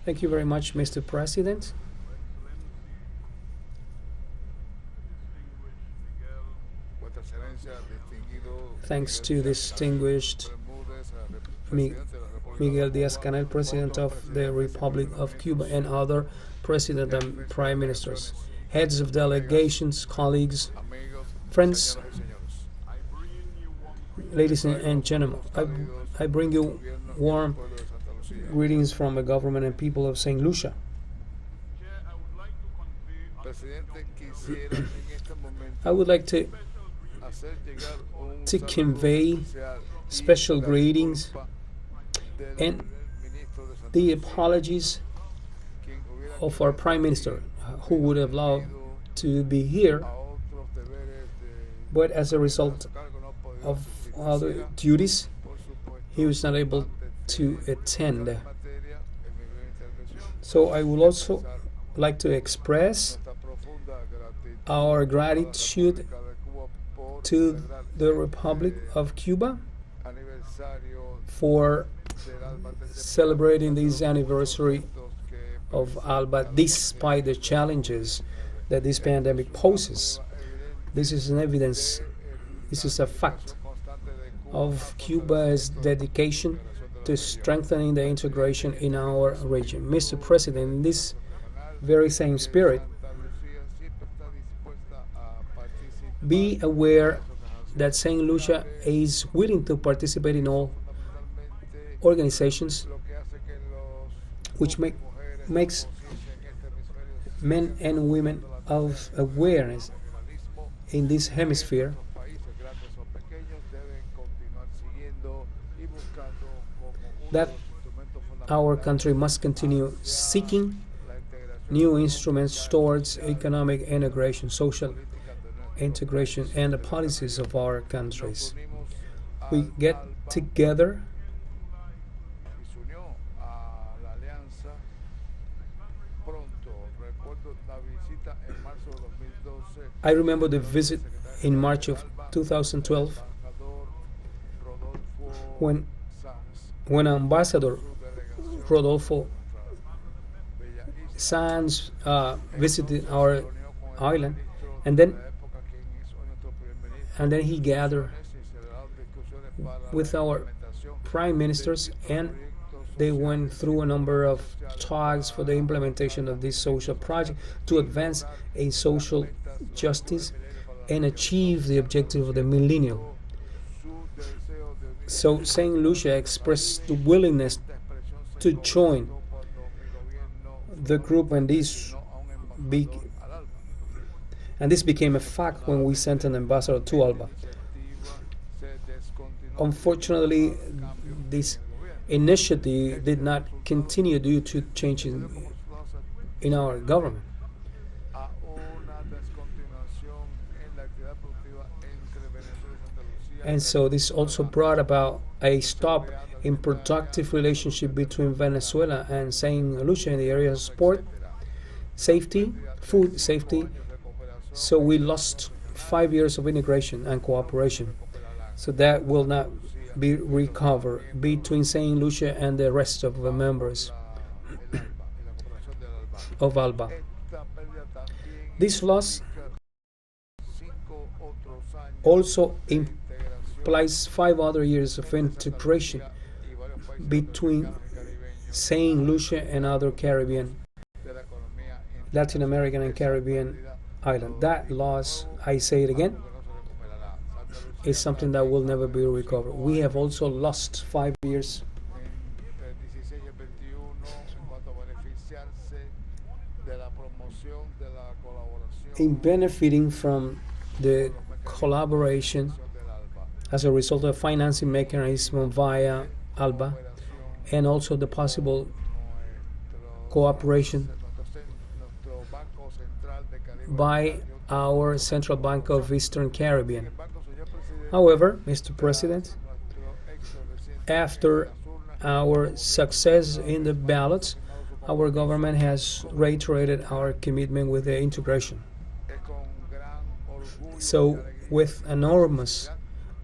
Thank you very much, Mr. President. Thanks to distinguished Mi- Miguel Díaz-Canel, President of the Republic of Cuba, and other President and Prime Ministers, heads of delegations, colleagues, friends, ladies and gentlemen. I bring you warm greetings from the government and people of St. Lucia. I would like to convey special greetings and the apologies of our Prime Minister, who would have loved to be here, but as a result of other duties, he was not able to attend. So I would also like to express our gratitude to the Republic of Cuba for celebrating this anniversary of ALBA despite the challenges that this pandemic poses. This is an evidence, this is a fact of Cuba's dedication to strengthening the integration in our region. Mr. President, in this very same spirit, be aware that St. Lucia is willing to participate in all organizations which makes men and women of awareness in this hemisphere that our country must continue seeking new instruments towards economic integration, social integration, and the policies of our countries. We get together I remember the visit in March of 2012 when Ambassador Rodolfo Sanz visited our island, and then he gathered with our prime ministers, and they went through a number of talks for the implementation of this social project to advance a social justice and achieve the objective of the millennium. So St. Lucia expressed the willingness to join the group, and this became a fact when we sent an ambassador to Alba. Unfortunately, this initiative did not continue due to changes in our government. And so this also brought about a stop in productive relationship between Venezuela and St. Lucia in the area of sport, safety, food safety. So we lost 5 years of integration and cooperation. So that will not be recovered between St. Lucia and the rest of the members of ALBA. This loss also implies 5 other years of integration between St. Lucia and other Caribbean, Latin American and Caribbean islands. That loss, I say it again, is something that will never be recovered. We have also lost 5 years in benefiting from the collaboration as a result of financing mechanism via ALBA, and also the possible cooperation by our Central Bank of Eastern Caribbean. However, Mr. President, after our success in the ballots, our government has reiterated our commitment with the integration. So, with enormous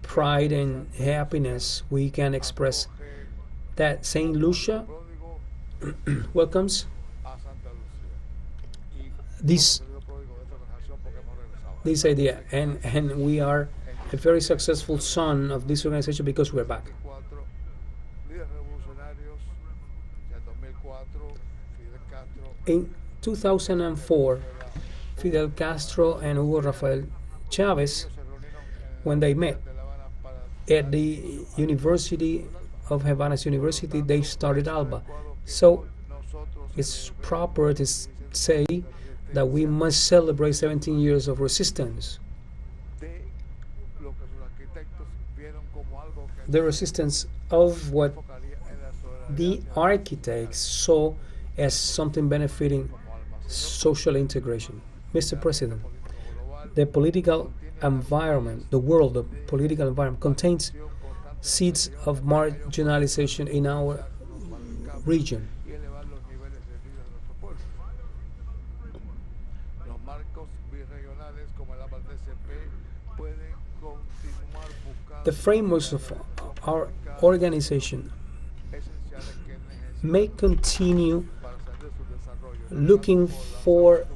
pride and happiness, we can express that St. Lucia welcomes this this idea, and we are a very successful son of this organization because we're back. In 2004, Fidel Castro and Hugo Rafael Chavez, when they met at the University of Havana's University, they started ALBA. So it's proper to say that we must celebrate 17 years of resistance. The resistance of what the architects saw as something benefiting social integration. Mr. President, the political environment, the world, the political environment contains seeds of marginalization in our region. The frameworks of our organization may continue looking for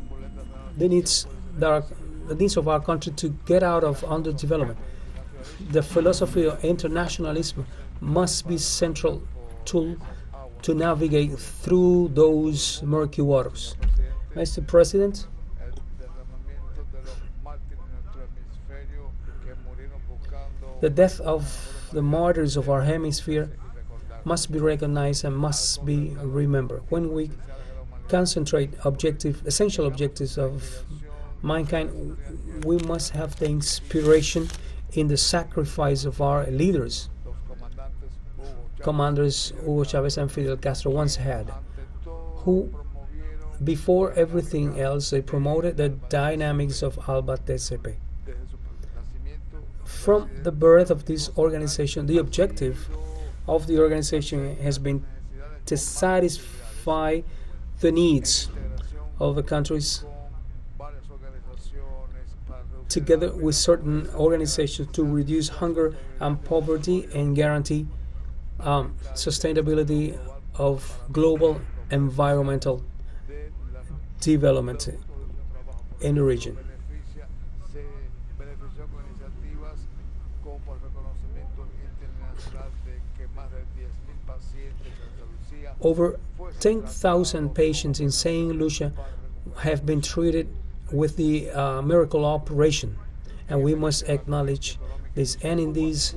the needs of our country to get out of underdevelopment. The philosophy of internationalism must be central tool to navigate through those murky waters. Mr. President, the death of the martyrs of our hemisphere must be recognized and must be remembered. When we concentrate essential objectives of mankind, we must have the inspiration in the sacrifice of our leaders. Commanders Hugo Chavez and Fidel Castro once had, who, before everything else, they promoted the dynamics of ALBA TCP. From the birth of this organization, the objective of the organization has been to satisfy the needs of the countries together with certain organizations to reduce hunger and poverty and guarantee sustainability of global environmental development in the region. Over 10,000 patients in St. Lucia have been treated with the miracle operation, and we must acknowledge this. And in this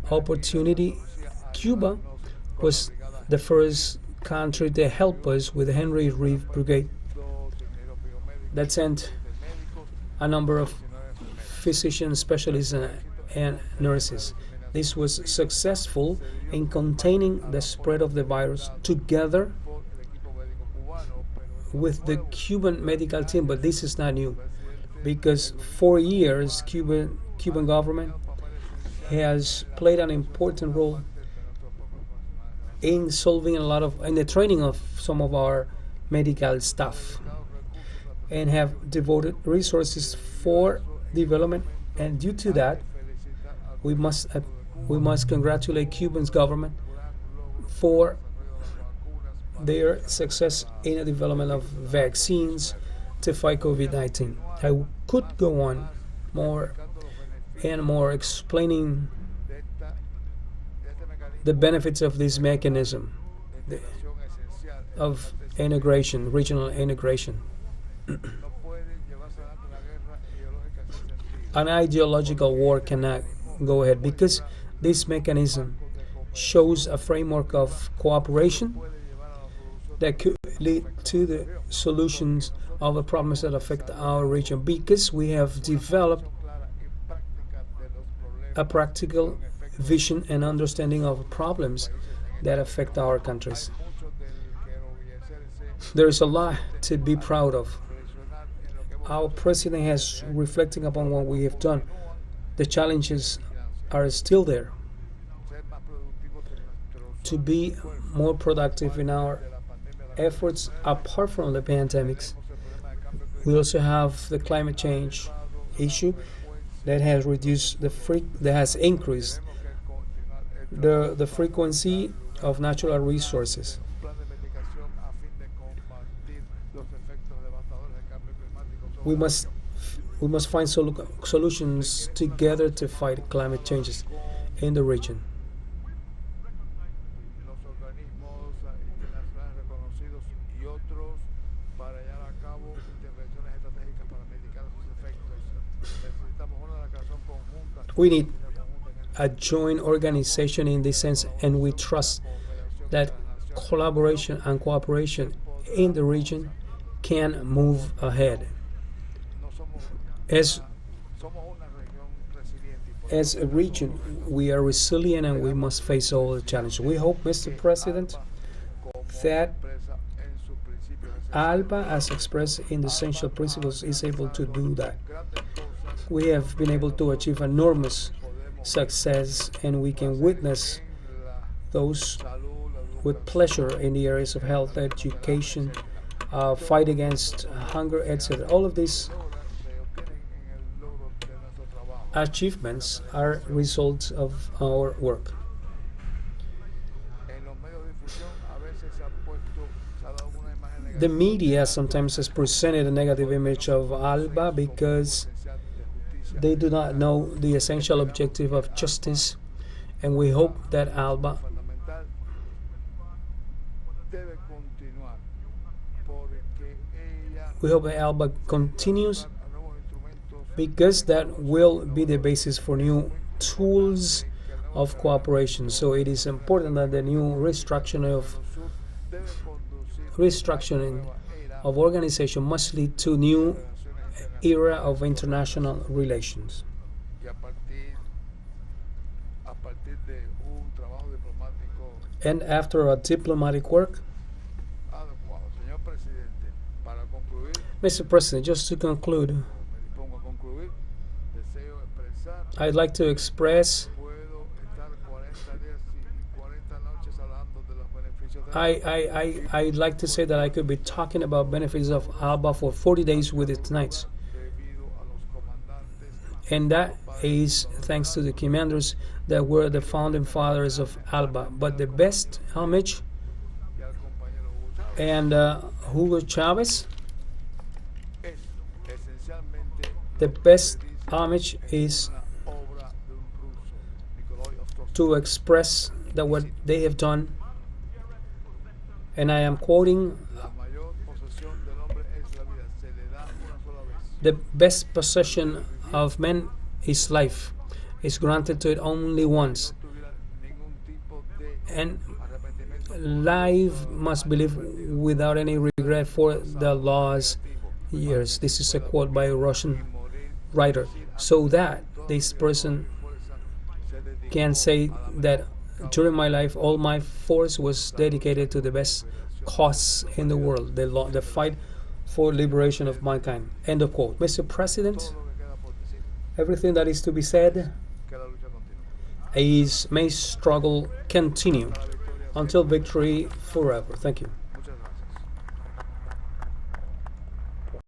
opportunity, Cuba was the first country to help us with the Henry Reeve Brigade that sent a number of physicians, specialists, and nurses. This was successful in containing the spread of the virus together with the Cuban medical team, but this is not new because for years Cuban government has played an important role in solving in the training of some of our medical staff and have devoted resources for development, and due to that we must congratulate Cuban's government for their success in the development of vaccines to fight COVID-19. I could go on more and more explaining the benefits of this mechanism of integration, regional integration. An ideological war cannot go ahead because this mechanism shows a framework of cooperation that could lead to the solutions of the problems that affect our region, because we have developed a practical vision and understanding of problems that affect our countries. There is a lot to be proud of. Our president has reflecting upon what we have done. The challenges are still there. To be more productive in our efforts apart from the pandemics, we also have the climate change issue that has increased the frequency of natural resources. We must we must find solutions together to fight climate changes in the region. We need a joint organization in this sense, and we trust that collaboration and cooperation in the region can move ahead. As as a region, we are resilient and we must face all the challenges. We hope, Mr. President, that ALBA, as expressed in the essential principles, is able to do that. We have been able to achieve enormous success, and we can witness those with pleasure in the areas of health, education, fight against hunger, etc. All of these achievements are results of our work. The media sometimes has presented a negative image of ALBA because they do not know the essential objective of justice, and we hope that ALBA continues, because that will be the basis for new tools of cooperation. So it is important that the new restructuring of organization must lead to new era of international relations. And after a diplomatic work, Mr. President, just to conclude, I'd like to express I'd like to say that I could be talking about benefits of ALBA for 40 days with its nights. And that is thanks to the commanders that were the founding fathers of ALBA. But the best homage, and Hugo Chavez, the best homage is to express that what they have done, and I am quoting, the best possession of man is life, is granted to it only once, and life must be lived without any regret for the lost years. This is a quote by a Russian writer, so that this person can say that during my life all my force was dedicated to the best cause in the world, the fight for liberation of mankind. End of quote. Mr. President, everything that is to be said is may struggle continue until victory forever. Thank you.